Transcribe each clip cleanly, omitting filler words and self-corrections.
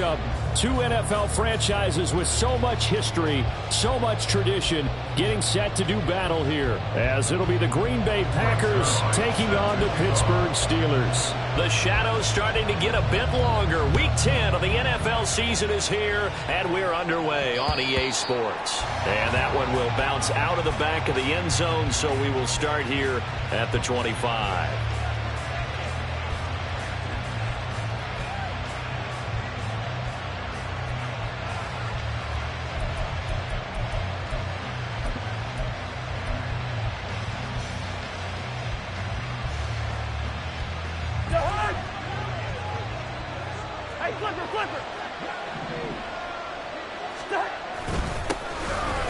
matchup. Two NFL franchises with so much history, so much tradition, getting set to do battle here, as it'll be the Green Bay Packers taking on the Pittsburgh Steelers. The shadow's starting to get a bit longer. Week 10 of the NFL season is here, and we're underway on EA Sports. And that one will bounce out of the back of the end zone, so we will start here at the 25.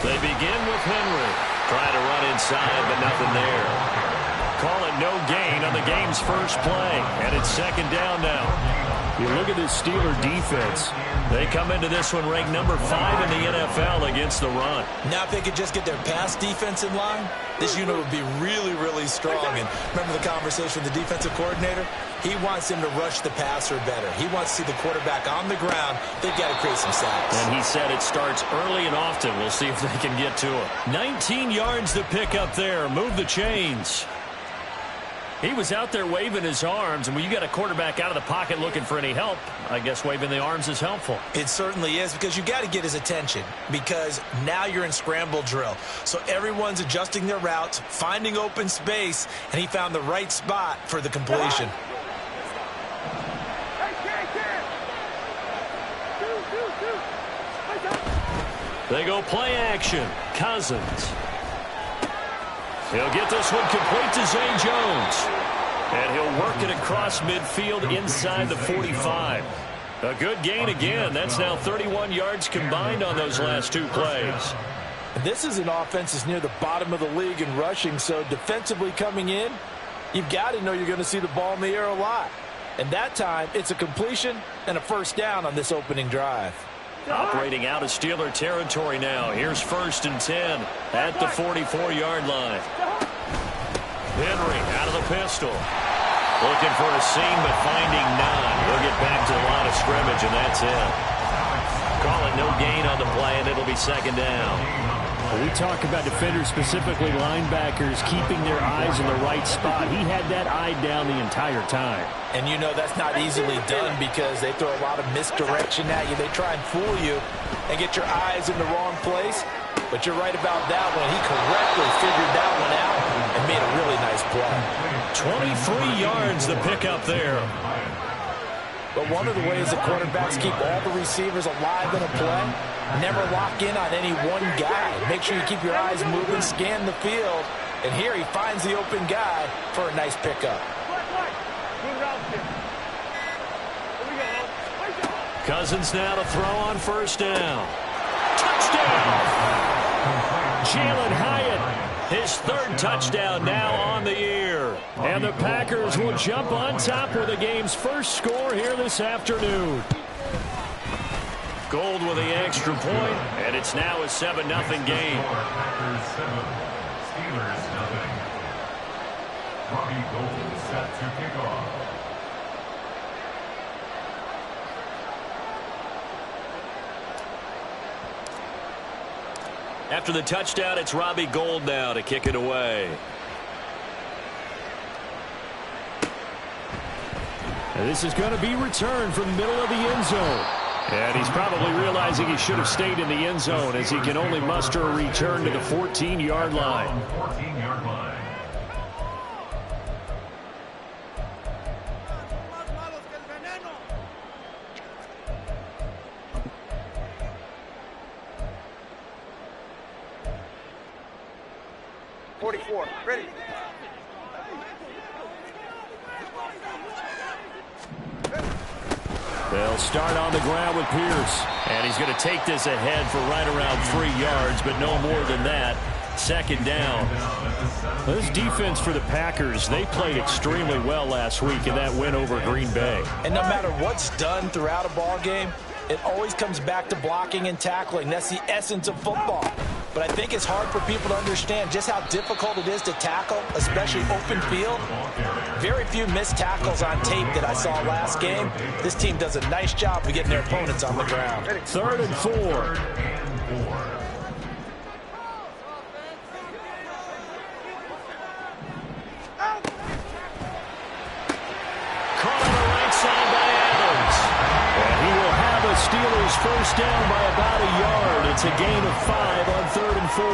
They begin with Henry. Trying to run inside, but nothing there. Call it no gain on the game's first play. And it's second down now. You look at this Steeler defense. They come into this one ranked number 5 in the NFL against the run. Now if they could just get their pass defense in line, this unit would be really, really strong. And remember the conversation with the defensive coordinator? He wants him to rush the passer better. He wants to see the quarterback on the ground. They've got to create some sacks. And he said it starts early and often. We'll see if they can get to it. 19 yards to pick up there. Move the chains. He was out there waving his arms, and when you got a quarterback out of the pocket looking for any help, I guess waving the arms is helpful. It certainly is, because you got to get his attention, because now you're in scramble drill. So everyone's adjusting their routes, finding open space, and he found the right spot for the completion. They go play action. Cousins. He'll get this one complete to Zay Jones. And he'll work it across midfield inside the 45. A good gain again. That's now 31 yards combined on those last two plays. This is an offense that's near the bottom of the league in rushing, so defensively coming in, you've got to know you're going to see the ball in the air a lot. And that time, it's a completion and a first down on this opening drive. Operating out of Steeler territory now. Here's 1st and 10 at the 44-yard line. Henry out of the pistol. Looking for a seam, but finding none. He'll get back to the line of scrimmage, and that's it. Call it no gain on the play, and it'll be second down. We talk about defenders, specifically linebackers, keeping their eyes in the right spot. He had that eye down the entire time. And you know that's not easily done because they throw a lot of misdirection at you. They try and fool you and get your eyes in the wrong place. But you're right about that one. He correctly figured that one out and made a really nice play. 23 yards the pickup there. But one of the ways the quarterbacks keep all the receivers alive in a play, never lock in on any one guy. Make sure you keep your eyes moving, scan the field. And here he finds the open guy for a nice pickup. Cousins now to throw on first down. Touchdown! Jalen Hyatt, his 3rd touchdown now on the year. And the Packers will jump on top with the game's first score here this afternoon. Gold with the extra point, and it's now a 7-0 game. Packers 7, Steelers 0. Robbie Gould set to kick off. After the touchdown, it's Robbie Gould now to kick it away. And this is going to be returned from the middle of the end zone. And he's probably realizing he should have stayed in the end zone as he can only muster a return to the 14-yard line. 14-yard line. Ready. They'll start on the ground with Pierce. And he's going to take this ahead for right around 3 yards, but no more than that. Second down. Well, this defense for the Packers, they played extremely well last week in that win over Green Bay. And no matter what's done throughout a ball game, it always comes back to blocking and tackling. That's the essence of football. but I think it's hard for people to understand just how difficult it is to tackle, especially open field. Very few missed tackles on tape that I saw last game. This team does a nice job of getting their opponents on the ground. 3rd and 4. Steelers first down by about a yard. It's a gain of 5 on 3rd and 4.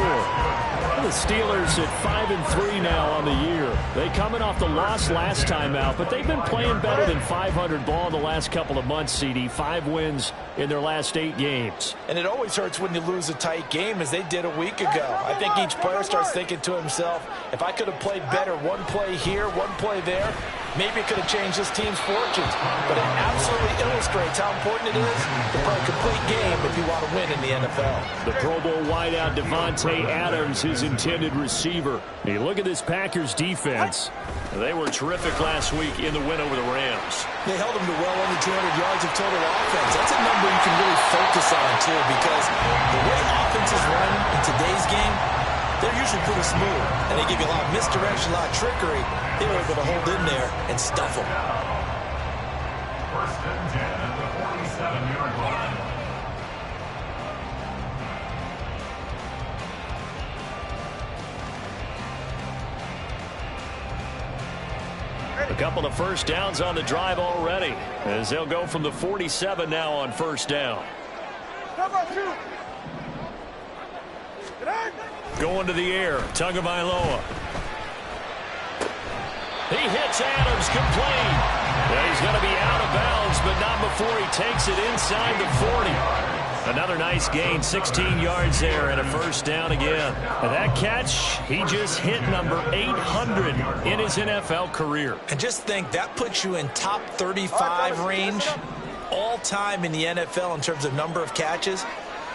The Steelers at 5-3 now on the year. They coming off the loss last time out, but they've been playing better than 500 ball the last couple of months, CD. 5 wins in their last 8 games. And it always hurts when you lose a tight game, as they did a week ago. I think each player starts thinking to himself, if I could have played better one play here, one play there, maybe it could have changed this team's fortunes. But it absolutely illustrates how important it is to play a complete game if you want to win in the NFL. The Pro Bowl wideout Devontae Adams, his intended receiver. Hey, look at this Packers defense. They were terrific last week in the win over the Rams. They held them to well under 200 yards of total offense. That's a number you can really focus on, too, because the way offenses run in today's game, they're usually pretty smooth, and they give you a lot of misdirection, a lot of trickery. They were able to hold in there and stuff them. 1st and 10 at the 47-yard line. A couple of first downs on the drive already, as they'll go from the 47 now on first down. Going to the air, Tagovailoa. He hits Adams, complete. Yeah, he's going to be out of bounds, but not before he takes it inside the 40. Another nice gain, 16 yards there, and a first down again. And that catch, he just hit number 800 in his NFL career. And just think, that puts you in top 35 range all time in the NFL in terms of number of catches.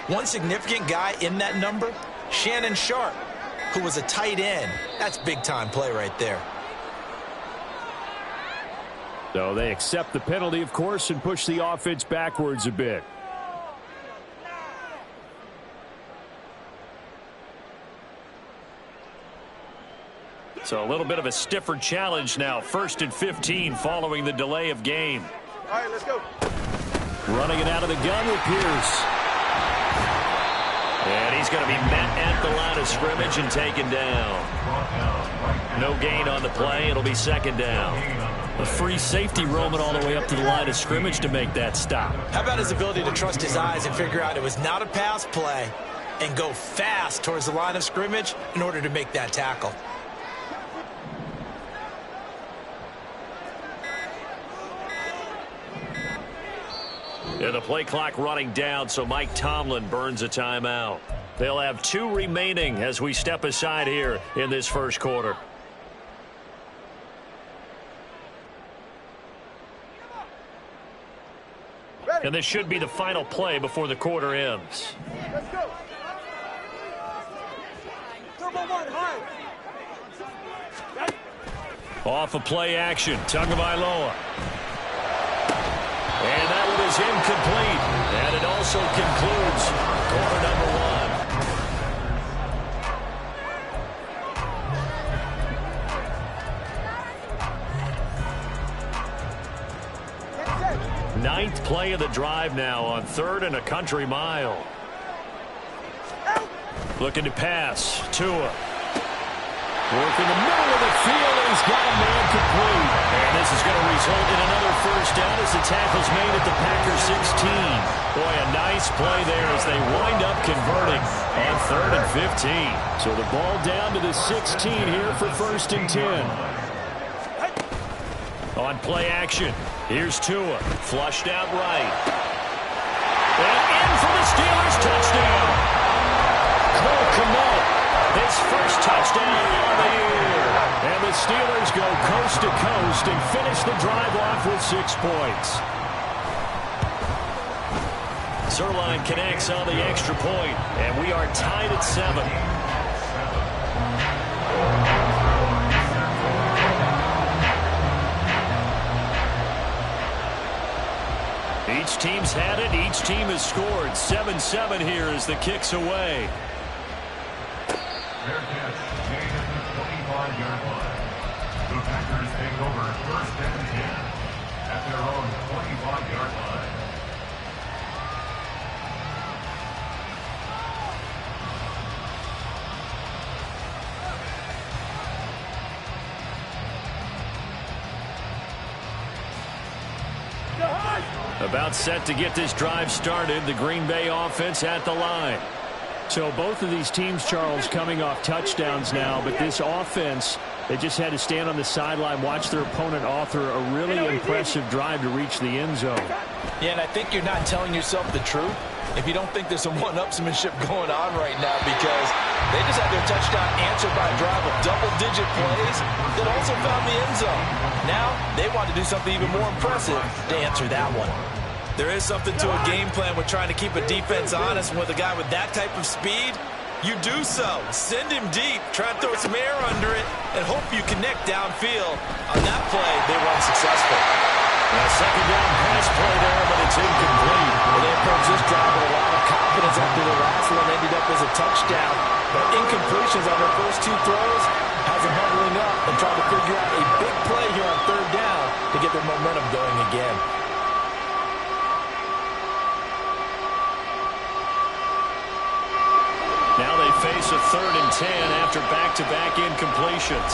One significant guy in that number, Shannon Sharp, who was a tight end. That's big-time play right there. So they accept the penalty, of course, and push the offense backwards a bit. So a little bit of a stiffer challenge now. 1st and 15 following the delay of game. All right, let's go. Running it out of the gun with Pierce. And he's going to be met at the line of scrimmage and taken down. No gain on the play. It'll be 2nd down. A free safety roaming all the way up to the line of scrimmage to make that stop. How about his ability to trust his eyes and figure out it was not a pass play and go fast towards the line of scrimmage in order to make that tackle? And the play clock running down, so Mike Tomlin burns a timeout. They'll have 2 remaining as we step aside here in this first quarter. And this should be the final play before the quarter ends. Let's go. Turbo 1, high. Off of play action, Tagovailoa. And that one is incomplete. And it also concludes quarter number 1. 9th play of the drive now on 3rd and a country mile. Looking to pass. Tua. Working the middle of the field, and he's got a man complete. And this is going to result in another first down as the tackle's made at the Packers 16. Boy, a nice play there as they wind up converting on 3rd and 15. So the ball down to the 16 here for 1st and 10. On play action, here's Tua. Flushed out right. And in for the Steelers touchdown. Cole Kmet, his first touchdown of the year. And the Steelers go coast to coast and finish the drive off with 6 points. Zuerlein connects on the extra point, and we are tied at 7. Each team's had it. Each team has scored. 7-7 here as the kick's away. Fair catch made at the 25-yard line. The Packers take over 1st and 10 at their own 25-yard line. About set to get this drive started. The Green Bay offense at the line. So both of these teams, Charles, coming off touchdowns now, but this offense, they just had to stand on the sideline, watch their opponent author a really impressive drive to reach the end zone. Yeah, and I think you're not telling yourself the truth if you don't think there's some one-upsmanship going on right now, because they just had their touchdown answered by a drive of double-digit plays that also found the end zone. Now they want to do something even more impressive to answer that one. There is something to a game plan with trying to keep a defense honest, and with a guy with that type of speed, you do so. Send him deep, try to throw some air under it, and hope you connect downfield. On that play, they were unsuccessful. A second down pass play there, but it's incomplete. Well, they approached this drive with a lot of confidence after the last one ended up as a touchdown. But incompletions on their first two throws has them huddling up and trying to figure out a big play here on 3rd down to get their momentum going again. Now they face a 3rd and 10 after back-to-back incompletions.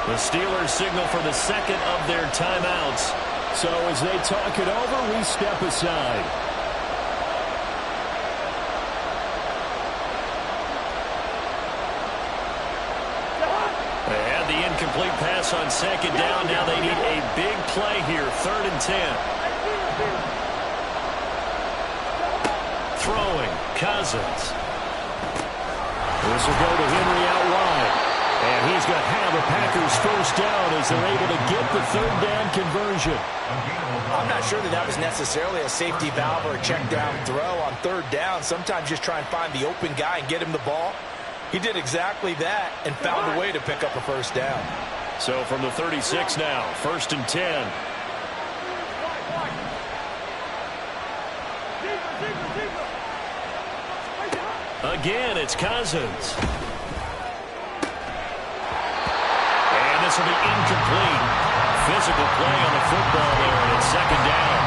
The Steelers signal for the second of their timeouts. So as they talk it over, we step aside. They had the incomplete pass on 2nd down. Now they need a big play here, 3rd and 10. Throwing, Cousins. This will go to Henry out wide. And he's going to have a Packers first down as they're able to get the 3rd down conversion. I'm not sure that was necessarily a safety valve or a check down throw on 3rd down. Sometimes just try and find the open guy and get him the ball. He did exactly that and found a way to pick up a first down. So from the 36 now, 1st and 10. Again, it's Cousins. And this will be incomplete. Physical play on the football there, and it's 2nd down.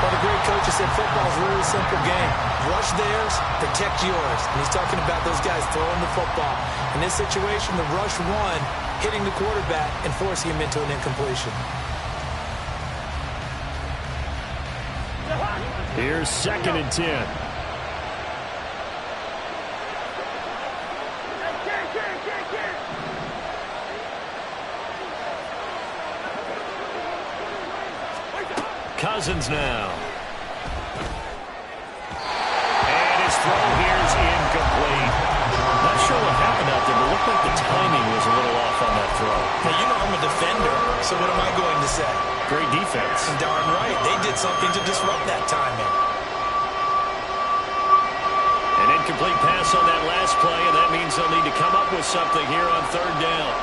Well, the great coach has said football's a really simple game. Rush theirs, protect yours. And he's talking about those guys throwing the football. In this situation, the rush one, hitting the quarterback and forcing him into an incompletion. Here's 2nd and 10. Cousins now. And his throw here is incomplete. Not sure what happened out there, but it looked like the timing was a little off on that throw. Now, you know I'm a defender, so what am I going to say? Great defense. Darn right. They did something to disrupt that timing. An incomplete pass on that last play, and that means they'll need to come up with something here on 3rd down.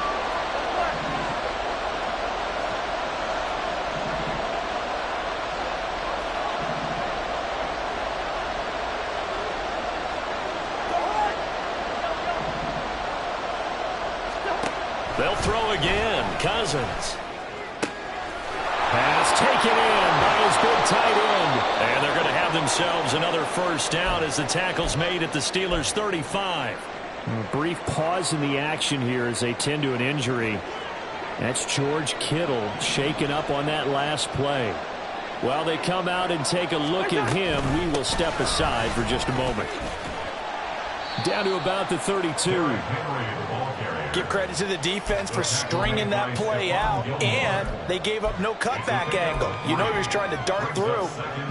They'll throw again. Cousins. Pass taken in by his big tight end. And they're going to have themselves another first down as the tackle's made at the Steelers' 35. A brief pause in the action here as they tend to an injury. That's George Kittle shaken up on that last play. While they come out and take a look at him, we will step aside for just a moment. Down to about the 32. Give credit to the defense for stringing that play out, and they gave up no cutback angle. You know he was trying to dart through.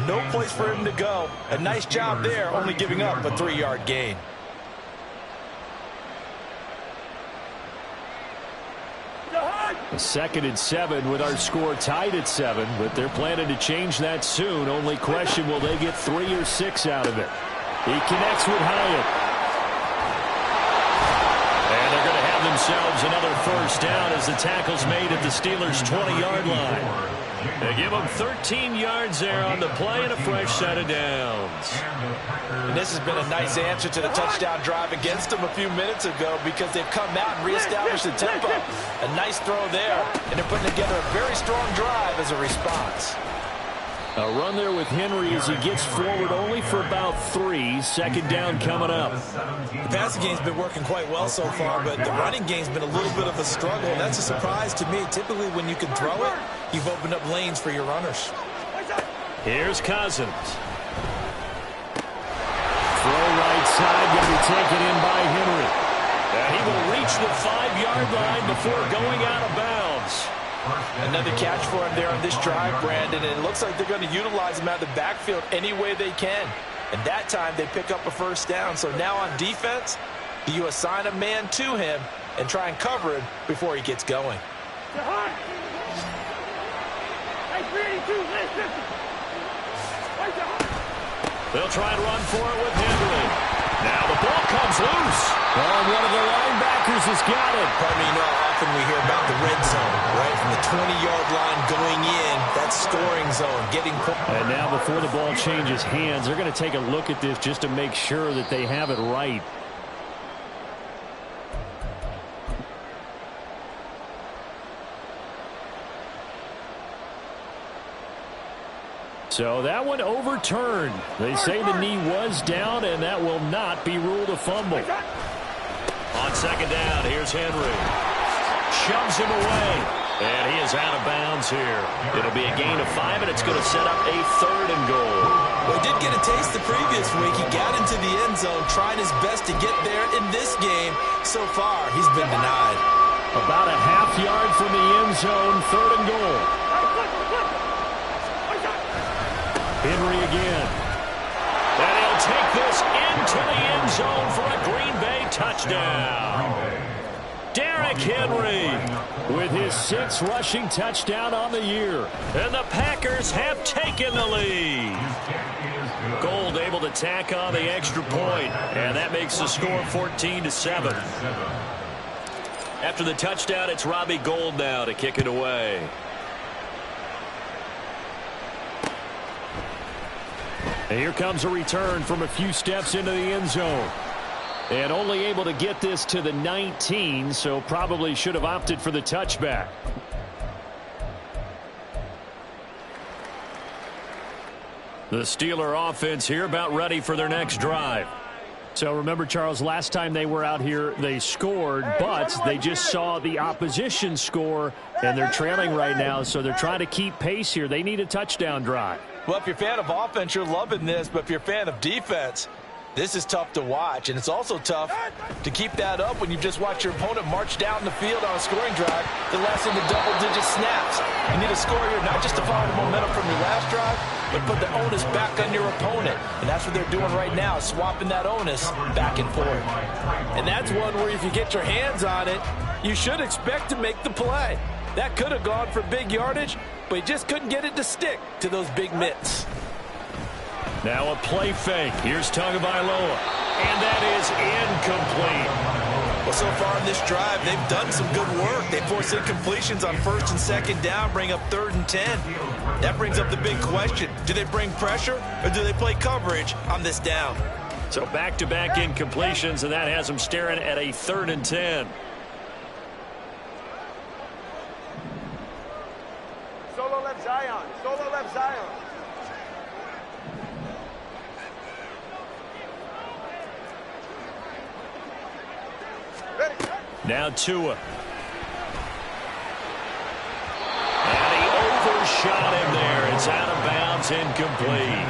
No place for him to go. A nice job there, only giving up a 3-yard gain. A 2nd and 7 with our score tied at 7, but they're planning to change that soon. Only question, will they get 3 or 6 out of it? He connects with Hyatt. And they're going to have themselves another first down as the tackle's made at the Steelers' 20-yard line. They give them 13 yards there on the play and a fresh set of downs. And this has been a nice answer to the touchdown drive against them a few minutes ago because they've come out and reestablished the tempo. A nice throw there, and they're putting together a very strong drive as a response. A run there with Henry as he gets forward only for about 3. Second down coming up. The passing game's been working quite well so far, but the running game's been a little bit of a struggle. That's a surprise to me. Typically, when you can throw it, you've opened up lanes for your runners. Here's Cousins. Throw right side, going to be taken in by Henry. And he will reach the 5-yard line before going out of bounds. Another catch for him there on this drive, Brandon, and it looks like they're going to utilize him out of the backfield any way they can. And that time they pick up a first down. So now on defense, do you assign a man to him and try and cover him before he gets going? They'll try and run for it with Henry. Now the ball comes loose. Oh, one of the linebackers has got it. Pardon me, you know how often we hear about the red zone, right? From the 20-yard line going in, that's scoring zone, getting points. And now before the ball changes hands, they're going to take a look at this just to make sure that they have it right. So that one overturned. They say the knee was down, and that will not be ruled a fumble. On second down, here's Henry. Shoves him away. And he is out of bounds here. It'll be a gain of 5, and it's going to set up a 3rd and goal. Well, he did get a taste the previous week. He got into the end zone, trying his best to get there in this game. So far, he's been denied. About a half yard from the end zone, 3rd and goal. Henry again. And he'll take this into the end zone for a Green Bay touchdown. Derrick Henry with his 6th rushing touchdown on the year. And the Packers have taken the lead. Gold able to tack on the extra point, and that makes the score 14-7. After the touchdown, it's Robbie Gould now to kick it away. And here comes a return from a few steps into the end zone. And only able to get this to the 19, so probably should have opted for the touchback. The Steeler offense here about ready for their next drive. So remember, Charles, last time they were out here, they scored, but they just saw the opposition score, and they're trailing right now, so they're trying to keep pace here. They need a touchdown drive. Well, if you're a fan of offense, you're loving this, but if you're a fan of defense, this is tough to watch, and it's also tough to keep that up when you've just watched your opponent march down the field on a scoring drive the last into double-digit snaps. You need a score here not just to follow the momentum from your last drive, but put the onus back on your opponent. And that's what they're doing right now, swapping that onus back and forth. And that's one where if you get your hands on it, you should expect to make the play. That could have gone for big yardage, but he just couldn't get it to stick to those big mitts. Now a play fake. Here's Tagovailoa. And that is incomplete. Well, so far in this drive, they've done some good work. They force incompletions on 1st and 2nd down, bring up 3rd and 10. That brings up the big question. Do they bring pressure or do they play coverage on this down? So back-to-back incompletions, and that has them staring at a 3rd and 10. Solo left Zion. Solo left Zion. Now Tua. And he overshot him there. It's out of bounds, incomplete.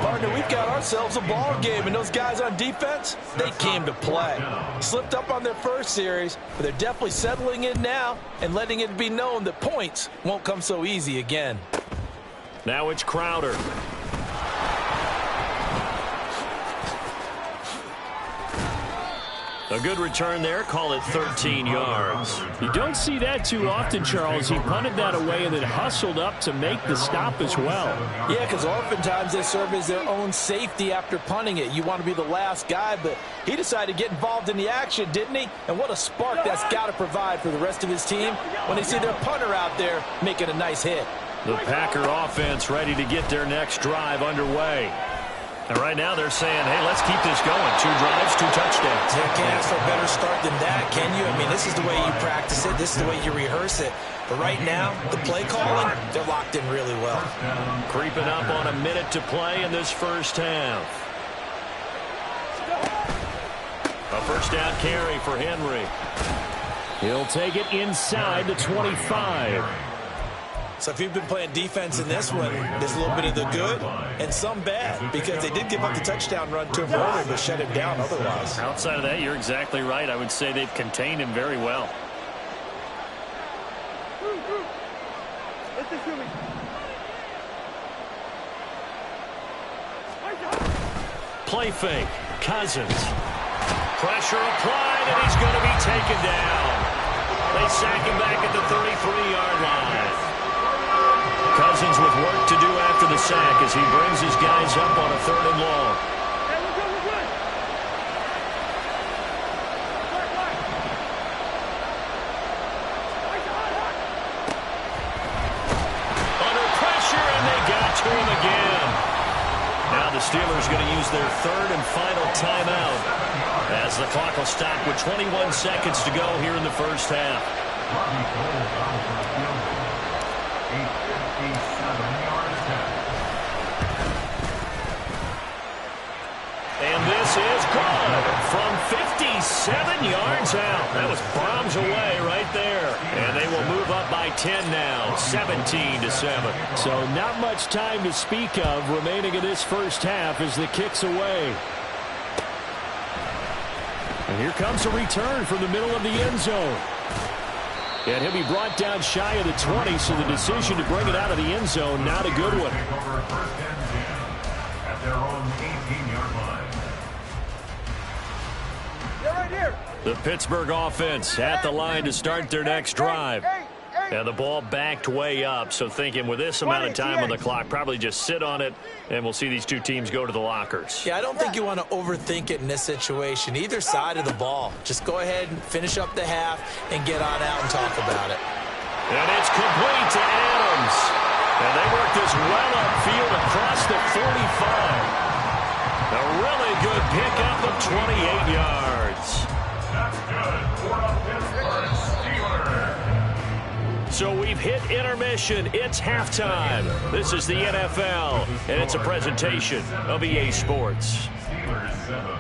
Partner, we've got ourselves a ball game, and those guys on defense, they came to play. Slipped up on their first series, but they're definitely settling in now and letting it be known that points won't come so easy again. Now it's Crowder. A good return there. Call it 13 yards. You don't see that too often, Charles. He punted that away and then hustled up to make the stop as well. Yeah, because oftentimes they serve as their own safety after punting it. You want to be the last guy, but he decided to get involved in the action, didn't he? And what a spark that's got to provide for the rest of his team when they see their punter out there making a nice hit. The Packer offense ready to get their next drive underway. And right now they're saying, hey, let's keep this going. 2 drives, 2 touchdowns. You can't ask for a better start than that, can you? I mean, this is the way you practice it. This is the way you rehearse it. But right now, the play calling, they're locked in really well. Creeping up on a minute to play in this first half. A first down carry for Henry. He'll take it inside the 25. So if you've been playing defense in this one, there's a little bit of the good and some bad, because they did give up the touchdown run to him earlier, but shut him down otherwise. Outside of that, you're exactly right. I would say they've contained him very well. Play fake. Cousins. Pressure applied, and he's going to be taken down. They sack him back at the 33-yard line. Cousins with work to do after the sack as he brings his guys up on a 3rd and long. Under pressure, and they got to him again. Now the Steelers going to use their 3rd and final timeout as the clock will stop with 21 seconds to go here in the first half. And this is good from 57 yards out. That was bombs away right there. And they will move up by 10 now, 17-7. So not much time to speak of remaining in this first half as the kick's away. And here comes a return from the middle of the end zone. And he'll be brought down shy of the 20, so the decision to bring it out of the end zone, not a good one. At their own 18-yard line. They're right here. The Pittsburgh offense at the line to start their next drive. And the ball backed way up, so thinking with this amount of time on the clock, probably just sit on it, and we'll see these two teams go to the lockers. Yeah, I don't think you want to overthink it in this situation, either side of the ball. Just go ahead and finish up the half and get on out and talk about it. And it's complete to Adams. And they work this well upfield across the 45. A really good pickup of 28 yards. That's good for the Pittsburgh Steelers. So we've hit intermission. It's halftime. This is the NFL, and it's a presentation of EA Sports. Steelers 7.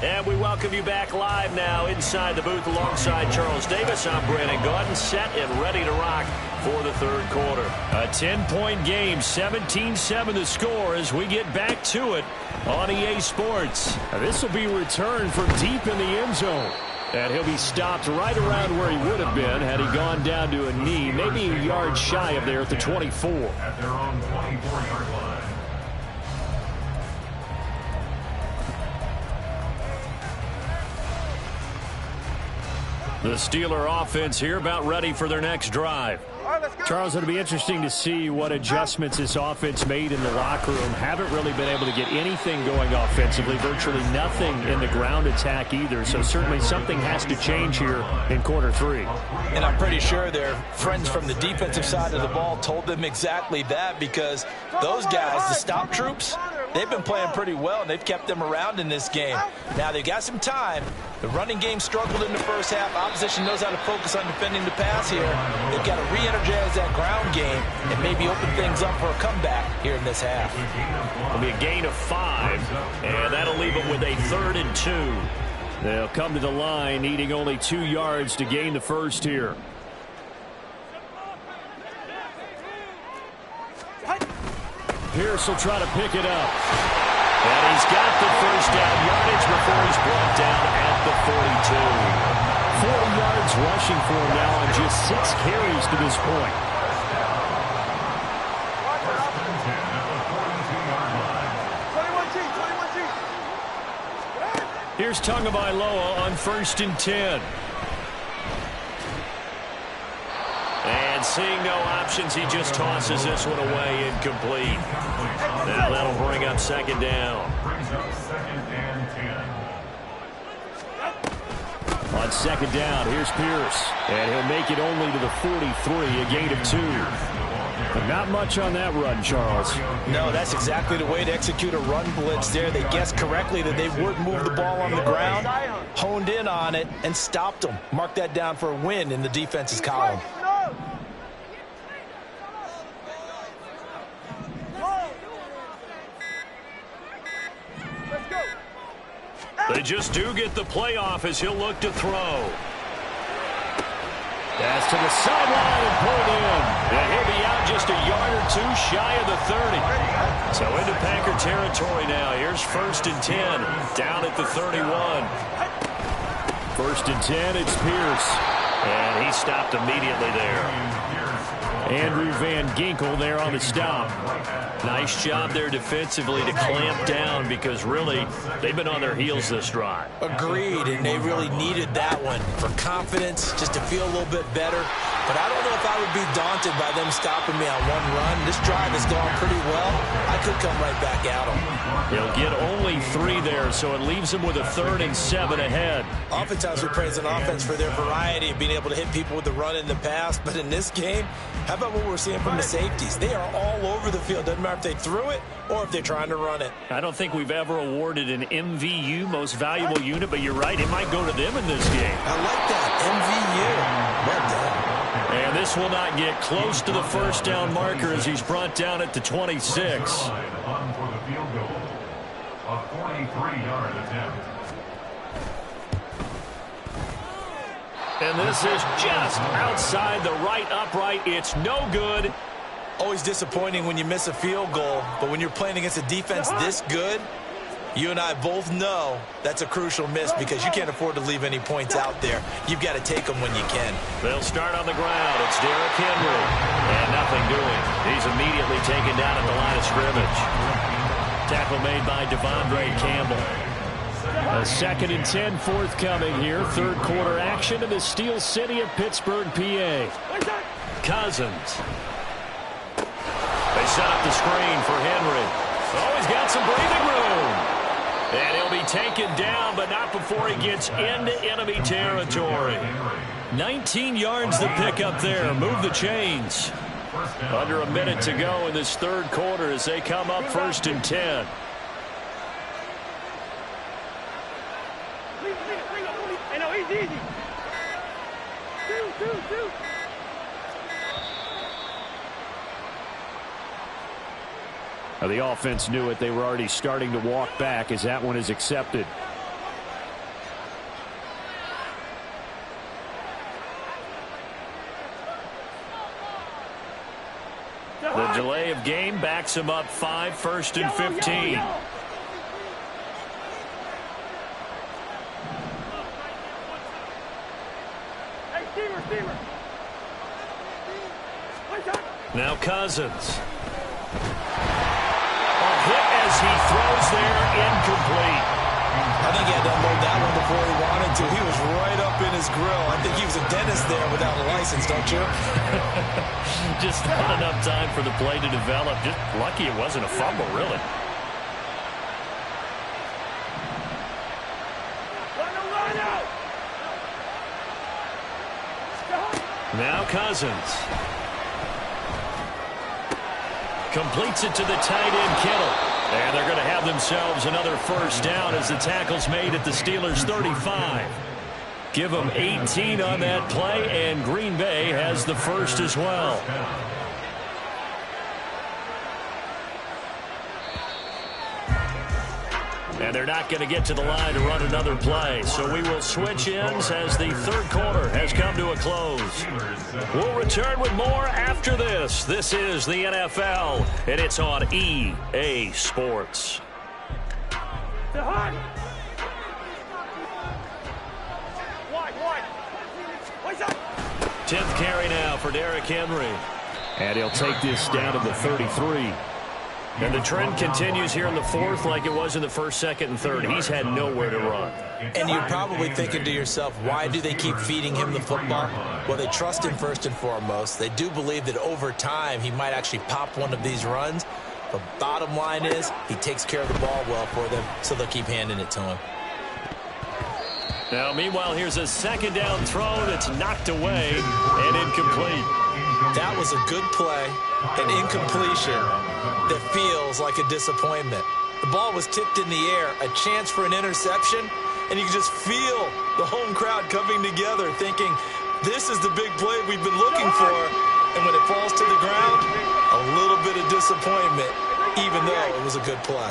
And we welcome you back live now inside the booth alongside Charles Davis. I'm Brandon Gaudin, set and ready to rock for the third quarter. A 10-point game, 17-7 the score as we get back to it on EA Sports. This will be returned from deep in the end zone. And he'll be stopped right around where he would have been had he gone down to a knee, maybe a yard shy of there at the 24. At their own 24-yard line. The Steeler offense here about ready for their next drive. All right, let's go. Charles, it'll be interesting to see what adjustments this offense made in the locker room. Haven't really been able to get anything going offensively, virtually nothing in the ground attack either. So certainly something has to change here in quarter 3. And I'm pretty sure their friends from the defensive side of the ball told them exactly that, because those guys, the stop troops, they've been playing pretty well, and they've kept them around in this game. Now, they've got some time. The running game struggled in the first half. Opposition knows how to focus on defending the pass here. They've got to re-energize that ground game and maybe open things up for a comeback here in this half. It'll be a gain of 5, and that'll leave them with a 3rd and 2. They'll come to the line needing only 2 yards to gain the first here. Pierce will try to pick it up. And he's got the first down yardage before he's brought down at the 42. 4 yards rushing for him now on just 6 carries to this point. Here's Tagovailoa on 1st and 10. And seeing no options, he just tosses this one away incomplete. Now that'll bring up 2nd down. Brings up 2nd and 10. On 2nd down, here's Pierce. And he'll make it only to the 43, a gain of 2. But not much on that run, Charles. No, that's exactly the way to execute a run blitz there. They guessed correctly that they would move the ball on the ground, honed in on it, and stopped them. Mark that down for a win in the defense's column. They just do get the playoff as he'll look to throw. Pass to the sideline and pulled in. And he'll be out just a yard or 2 shy of the 30. So into Packer territory now. Here's 1st and 10. Down at the 31. 1st and 10, it's Pierce. And he stopped immediately there. Andrew Van Ginkel there on the stop. Nice job there defensively to clamp down because really they've been on their heels this drive. Agreed, and they really needed that one for confidence, just to feel a little bit better. But I don't know if I would be daunted by them stopping me on one run. This drive has gone pretty well. I could come right back at them. He'll get only 3 there, so it leaves him with a 3rd and 7 ahead. Oftentimes we praise an offense for their variety of being able to hit people with the run in the pass. But in this game, how about what we're seeing from the safeties? They are all over the field. Doesn't matter if they threw it or if they're trying to run it. I don't think we've ever awarded an MVU, most valuable unit, but you're right, it might go to them in this game. I like that, MVU. Well done. And this will not get close to the 1st down marker as he's brought down at the 26. On for the field goal. A 43-yard attempt. And this is just outside the right upright. It's no good. Always disappointing when you miss a field goal, but when you're playing against a defense this good, you and I both know that's a crucial miss because you can't afford to leave any points out there. You've got to take them when you can. They'll start on the ground. It's Derrick Henry. And nothing doing. He's immediately taken down at the line of scrimmage. Tackle made by Devondre Campbell. A 2nd and 10 forthcoming here. 3rd quarter action in the Steel City of Pittsburgh, PA. Cousins. They set up the screen for Henry. Oh, he's got some breathing room. And he'll be taken down, but not before he gets into enemy territory. 19 yards to pick up there. Move the chains. Under a minute to go in this 3rd quarter as they come up 1st and 10. Easy. Two. Now the offense knew it. They were already starting to walk back as that one is accepted. The delay of game backs him up 5, 1st and 15. Now Cousins. A hit as he throws there, incomplete. I think he had to unload that one before he wanted to. He was right up in his grill. I think he was a dentist there without a license, don't you? Just not enough time for the play to develop. Just lucky it wasn't a fumble, really. Now Cousins. Completes it to the tight end, Kittle. And they're going to have themselves another 1st down as the tackle's made at the Steelers' 35. Give them 18 on that play, and Green Bay has the 1st as well. And they're not going to get to the line to run another play. So we will switch ends as the 3rd quarter has come to a close. We'll return with more after this. This is the NFL, and it's on EA Sports. 10th carry now for Derrick Henry. And he'll take this down to the 33. And the trend continues here in the fourth like it was in the first, second, and third. He's had nowhere to run. And you're probably thinking to yourself, why do they keep feeding him the football? Well, they trust him first and foremost. They do believe that over time he might actually pop one of these runs. But bottom line is he takes care of the ball well for them, so they'll keep handing it to him. Now, meanwhile, here's a second down throw that's knocked away and incomplete. That was a good play, an incompletion that feels like a disappointment. The ball was tipped in the air, a chance for an interception, and you can just feel the home crowd coming together thinking, this is the big play we've been looking for. And when it falls to the ground, a little bit of disappointment, even though it was a good play.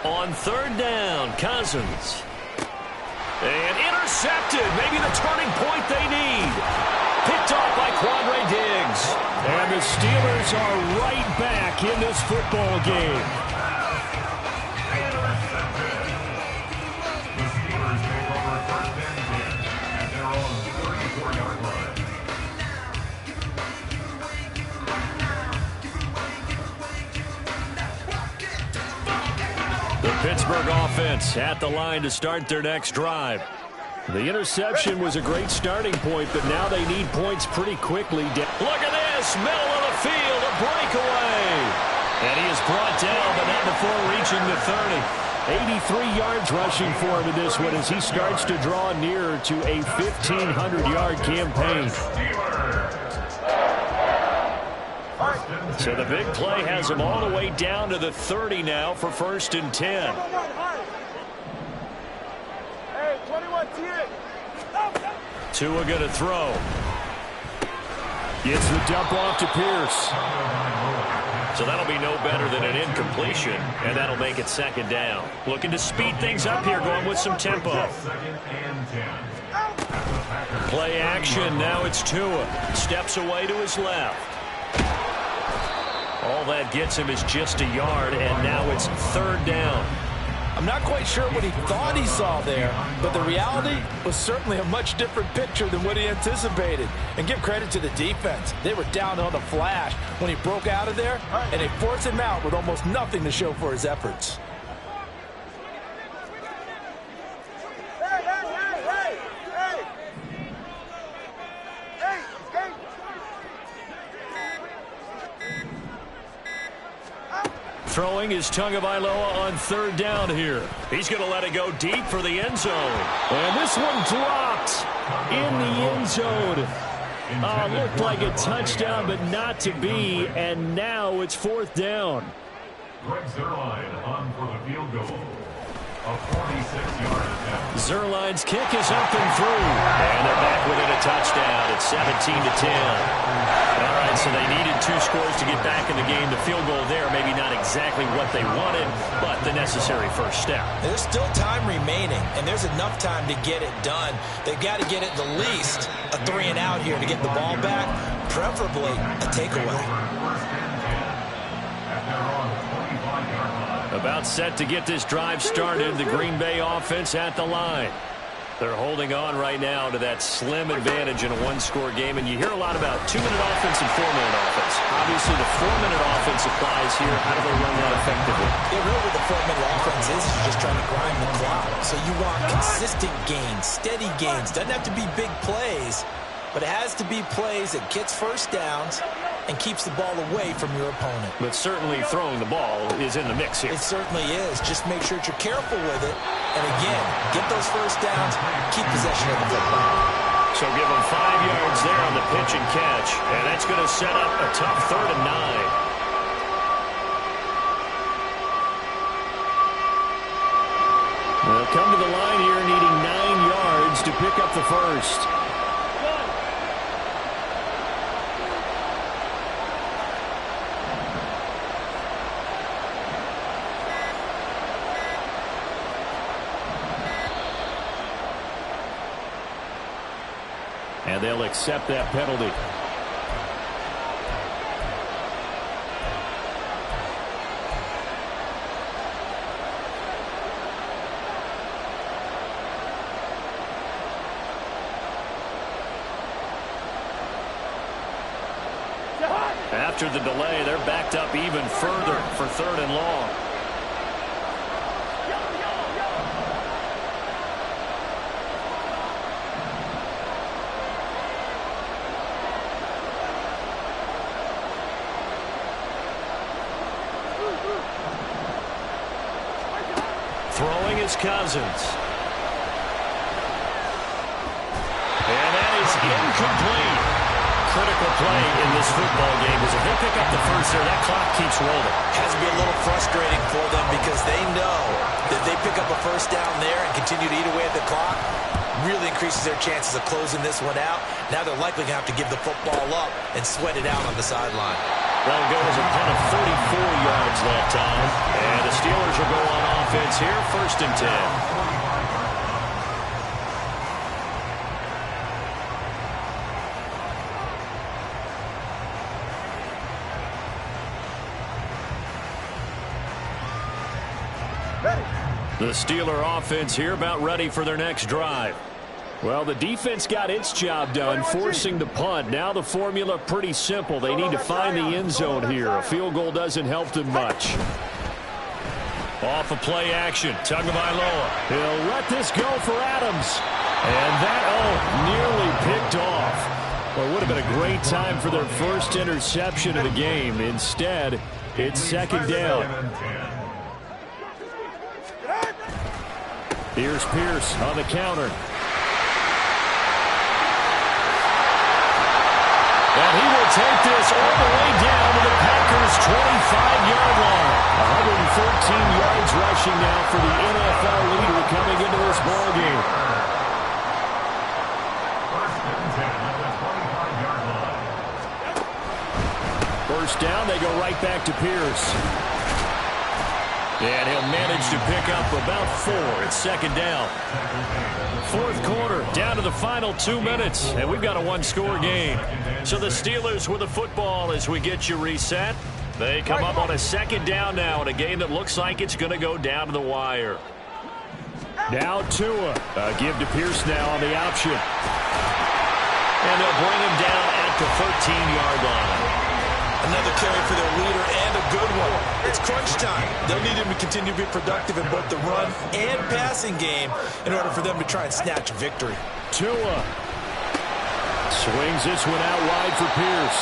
On third down, Cousins. And intercepted. Maybe the turning point they need. Picked off by Quandre Diggs. And the Steelers are right back in this football game. The Steelers take over first and 10 at their own 34-yard line. The Pittsburgh offense at the line to start their next drive. The interception was a great starting point, but now they need points pretty quickly. Look at this, middle of the field, a breakaway. And he is brought down, but not before reaching the 30. 83 yards rushing for him in this one as he starts to draw nearer to a 1,500-yard campaign. So the big play has him all the way down to the 30 now for first and 10. Tua going to throw. Gets the dump off to Pierce. So that'll be no better than an incompletion, and that'll make it second down. Looking to speed things up here, going with some tempo. Play action, now it's Tua. Steps away to his left. All that gets him is just a yard, and now it's third down. I'm not quite sure what he thought he saw there, but the reality was certainly a much different picture than what he anticipated. And give credit to the defense. They were down on the flash when he broke out of there, and they forced him out with almost nothing to show for his efforts. Throwing is Tagovailoa on third down here. He's going to let it go deep for the end zone. And this one dropped in the end zone. Looked like a touchdown, but not to be. And now it's fourth down. Greg Zuerlein on for the field goal. A 46-yard attempt. Zuerlein's kick is up and through. And they're back within a touchdown. It's 17-10. All right, so they needed 2 scores to get back in the game. The field goal there, maybe not exactly what they wanted, but the necessary first step. There's still time remaining, and there's enough time to get it done. They've got to get at the least a 3 and out here to get the ball back, preferably a takeaway. About set to get this drive started, the Green Bay offense at the line. They're holding on right now to that slim advantage in a one-score game, and you hear a lot about 2-minute offense and 4-minute offense. Obviously, the 4-minute offense applies here. How do they run that effectively? Yeah, really what the 4-minute offense is just trying to grind the clock. So you want consistent gains, steady gains. Doesn't have to be big plays, but it has to be plays that gets first downs and keeps the ball away from your opponent. But certainly throwing the ball is in the mix here. It certainly is. Just make sure that you're careful with it. And again, get those first downs, keep possession of the football. So give them 5 yards there on the pitch and catch. And that's going to set up a tough 3rd and 9. They'll come to the line here needing 9 yards to pick up the first. And they'll accept that penalty. After the delay, they're backed up even further for 3rd and long. Throwing is Cousins. And that is incomplete. Critical play in this football game. As if they pick up the first there, that clock keeps rolling. Has to be a little frustrating for them because they know that if they pick up a first down there and continue to eat away at the clock, really increases their chances of closing this one out. Now they're likely going to have to give the football up and sweat it out on the sideline. They'll go as a pen of 44 yards that time. And the Steelers will go on offense here, 1st and 10. The Steeler offense here about ready for their next drive. Well, the defense got its job done, forcing the punt. Now the formula pretty simple. They need to find the end zone here. A field goal doesn't help them much. Off of play action, Tagovailoa. He'll let this go for Adams. And that, nearly picked off. Well, it would have been a great time for their first interception of the game. Instead, it's 2nd down. Here's Pierce on the counter. And he will take this all the way down to the Packers' 25-yard line. 113 yards rushing now for the NFL leader coming into this ballgame. First down, they go right back to Pierce. And he'll manage to pick up about 4. It's 2nd down. 4th quarter, down to the final 2 minutes, and we've got a one-score game. So the Steelers with the football as we get you reset. They come up on a 2nd down now in a game that looks like it's going to go down to the wire. Now Tua. Give to Pierce now on the option. And they'll bring him down at the 13-yard line. Another carry for their leader and a good one. It's crunch time. They'll need him to continue to be productive in both the run and passing game in order for them to try and snatch a victory. Tua swings this one out wide for Pierce.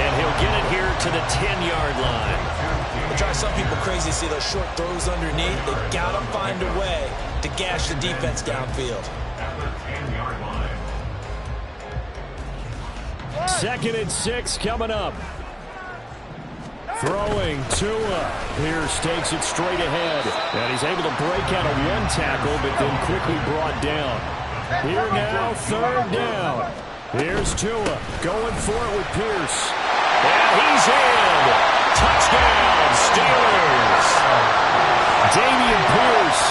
And he'll get it here to the 10-yard line. It drives some people crazy to see those short throws underneath. They've got to find a way to gash the defense downfield. 2nd and 6 coming up. Throwing Tua. Pierce takes it straight ahead. And he's able to break out of one tackle, but then quickly brought down. Here now, 3rd down. Here's Tua going for it with Pierce. And he's in. Touchdown, Steelers. Dameon Pierce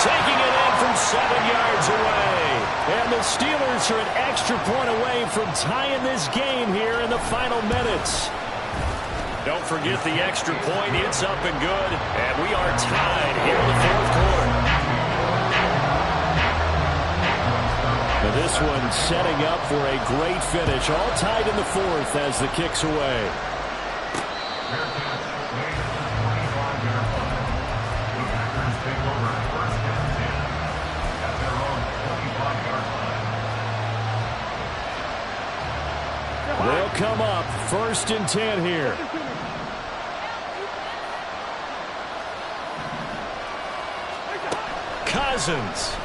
taking it in from 7 yards away. And the Steelers are an extra point away from tying this game here in the final minutes. Don't forget the extra point. It's up and good. And we are tied here in the 4th quarter. Now this one setting up for a great finish. All tied in the 4th as the kick's away. They'll come up 1st and 10 here. Cousins.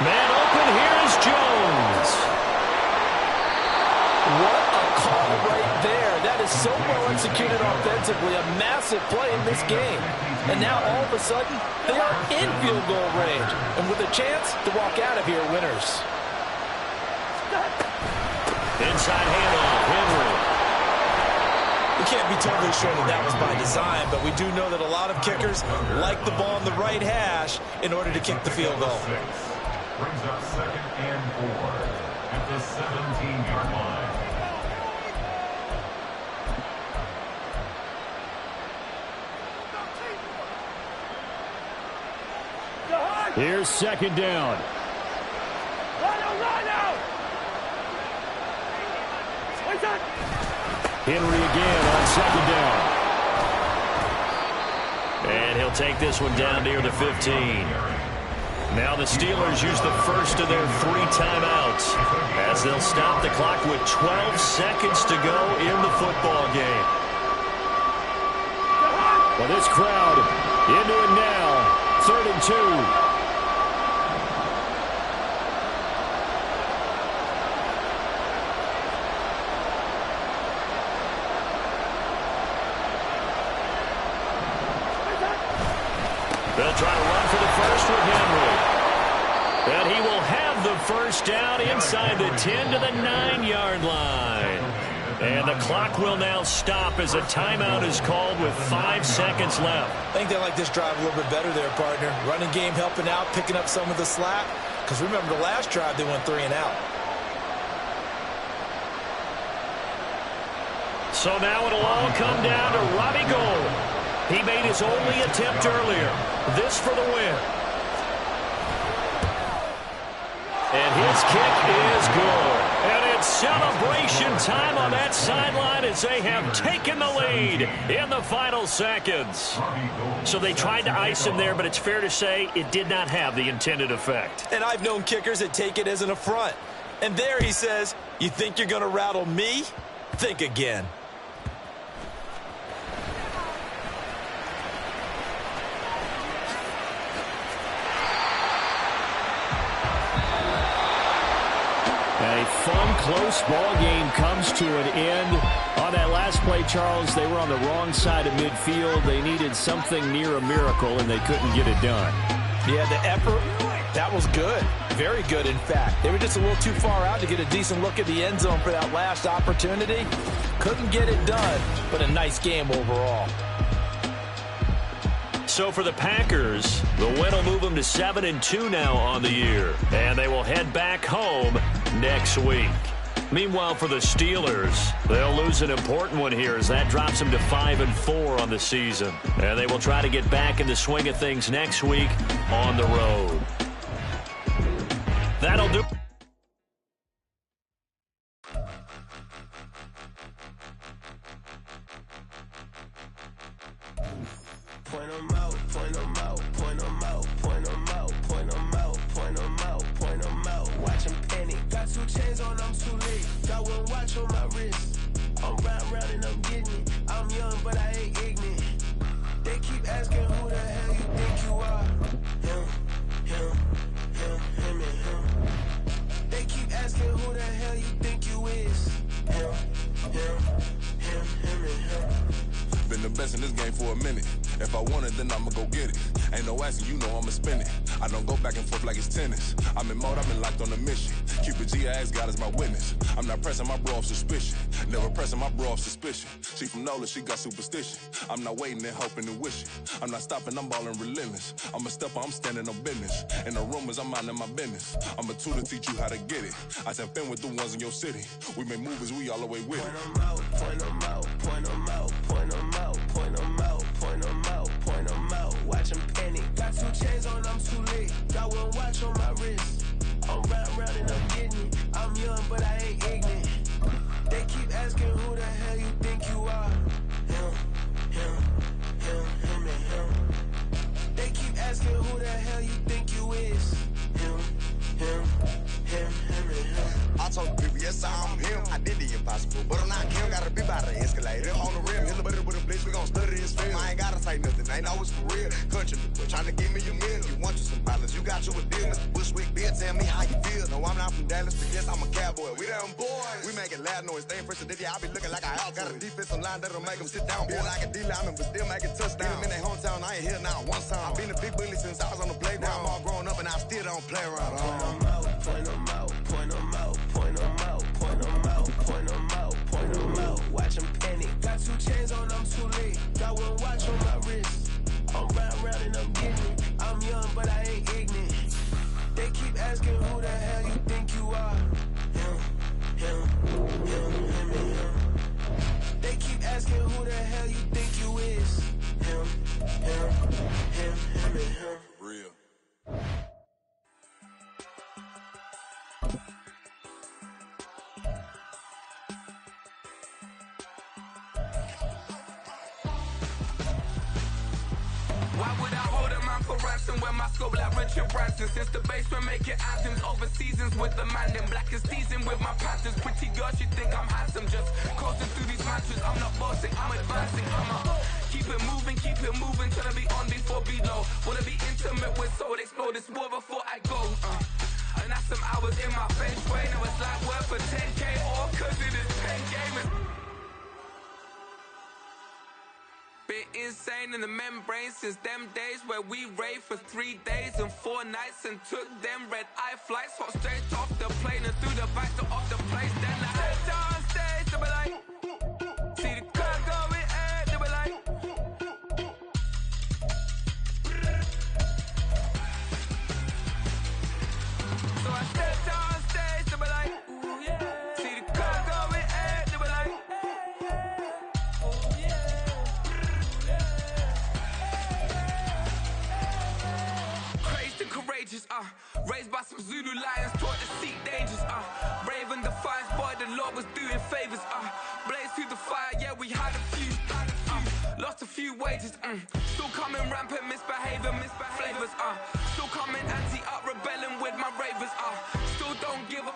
Man open, here is Jones. What a call right there. That is so well executed offensively. A massive play in this game. And now all of a sudden, they are in field goal range. And with a chance to walk out of here winners. Inside handoff, Henry. We can't be totally sure that that was by design, but we do know that a lot of kickers like the ball in the right hash in order to kick the field goal. Brings up 2nd and 4 at the 17-yard line. Here's 2nd down. Henry again on second down. And he'll take this one down near the 15. Now the Steelers use the first of their 3 timeouts as they'll stop the clock with 12 seconds to go in the football game. Well, this crowd into it now. 3rd and 2. They'll try to run for the first with Henry. And he will have the first down inside the 10 to the 9-yard line. And the clock will now stop as a timeout is called with 5 seconds left. I think they like this drive a little bit better there, partner. Running game helping out, picking up some of the slack. Because remember, the last drive they went 3 and out. So now it'll all come down to Robbie Gould. He made his only attempt earlier. This for the win. And his kick is good. And it's celebration time on that sideline as they have taken the lead in the final seconds. So they tried to ice him there, but it's fair to say it did not have the intended effect. And I've known kickers that take it as an affront. And there he says, you think you're going to rattle me? Think again. A fun, close ball game comes to an end. On that last play, Charles, they were on the wrong side of midfield. They needed something near a miracle, and they couldn't get it done. Yeah, the effort, that was good. Very good, in fact. They were just a little too far out to get a decent look at the end zone for that last opportunity. Couldn't get it done, but a nice game overall. So for the Packers, the win will move them to 7-2 now on the year. And they will head back home next week. Meanwhile, for the Steelers, they'll lose an important one here as that drops them to 5-4 on the season. And they will try to get back in the swing of things next week on the road. That'll do. Point them out, point them out, point them out, point them out, point them out, point them out, point them out. Watch them panic. Got 2 chains on, I'm too late. Got 1 watch on my wrist. I'm round and I'm getting it. I'm young, but I ain't ignorant. They keep asking who the hell you think you are. Him, and him. They keep asking who the hell you think you is. Him, and him. Been the best in this game for a minute. If I want it, then I'ma go get it. Ain't no asking, you know I'ma spend it. I don't go back and forth like it's tennis. I'm in mode, I've been locked on a mission. Cupid G, I ask God as my witness. I'm not pressing my bro off suspicion. Never pressing my bro off suspicion. She from Nola, she got superstition. I'm not waiting and hoping and wishing. I'm not stopping, I'm balling relentless. I'm a stepper, I'm standing on business. And the rumors, I'm minding my business. I'm a tutor, teach you how to get it. I said, been with the ones in your city. We make movies, we all the way with it. Point them out, point them out, point them out, point them out, point them out, point them out, point them out. Watch them panic. Got 2 chains on, I'm too late. Got 1 watch on my wrist. I'm round and I'm getting it. I'm young, but I ain't ignorant. They keep asking who the hell you think you are. Him, and him. They keep asking who the hell you think you is. Him, and him. I told the people, yes, I'm him. I did the impossible, but I'm not him. Gotta be by the escalator. On the rim, hit a butter with a blitz. We gon' study his film. I ain't gotta say nothing. Ain't always for real. Country, but trying to give me a meal. You want you some violence. You got you a deal. Mr. Bushwick, Bill, tell me how you feel. No, I'm not from Dallas, but yes, I'm a cowboy. We them boys. We making loud noise. Staying fresh to I be looking like a out. Got a defensive line that'll make them sit down. Feel like a D-lineman, but still making touchdowns. Beat them in their hometown. I ain't here now one time. I've been a big bully since I was on the playground. I'm all grown up and I still don't play around. Point them out, point them out, point them out, point them out, point them out, point them out, point them out. Watch them panic. Got 2 chains on, I'm too late. Got 1 watch on my wrist. I'm round and I'm getting it. I'm young, but I ain't ignorant. They keep asking who the hell you think you are. Him, and him. They keep asking who the hell you think you is. Him, and him. Real. Why would I hold a man for ransom when my scope like Richard Branson? Since the basement making anthems over seasons with the man in black is teasing with my Panthers. Pretty girl, she think I'm handsome, just coasting through these mantras. I'm not bossing, I'm advancing. Keep it moving, trying to be on before below. Wanna be intimate with soul, explode this war before I go. And that's some hours in my feng shui. Now it's like work for 10K or cause it is pen gaming. Been insane in the membrane since them days where we raved for 3 days and 4 nights and took them red-eye flights. Hot straight off the plane and through the back door of the place. Then I stepped on stage, they be like, see the crowd going air, they be like, so I stepped on stage, they be like, ooh yeah. See the crowd going air, they be like, courageous, raised by some Zulu lions, taught to seek dangers, brave and defiant, boy, the Lord was doing favors, blaze through the fire, yeah, we had a few, lost a few wages, still coming rampant, misbehaving, flavors, still coming anti-up, rebelling with my ravers, still don't give up.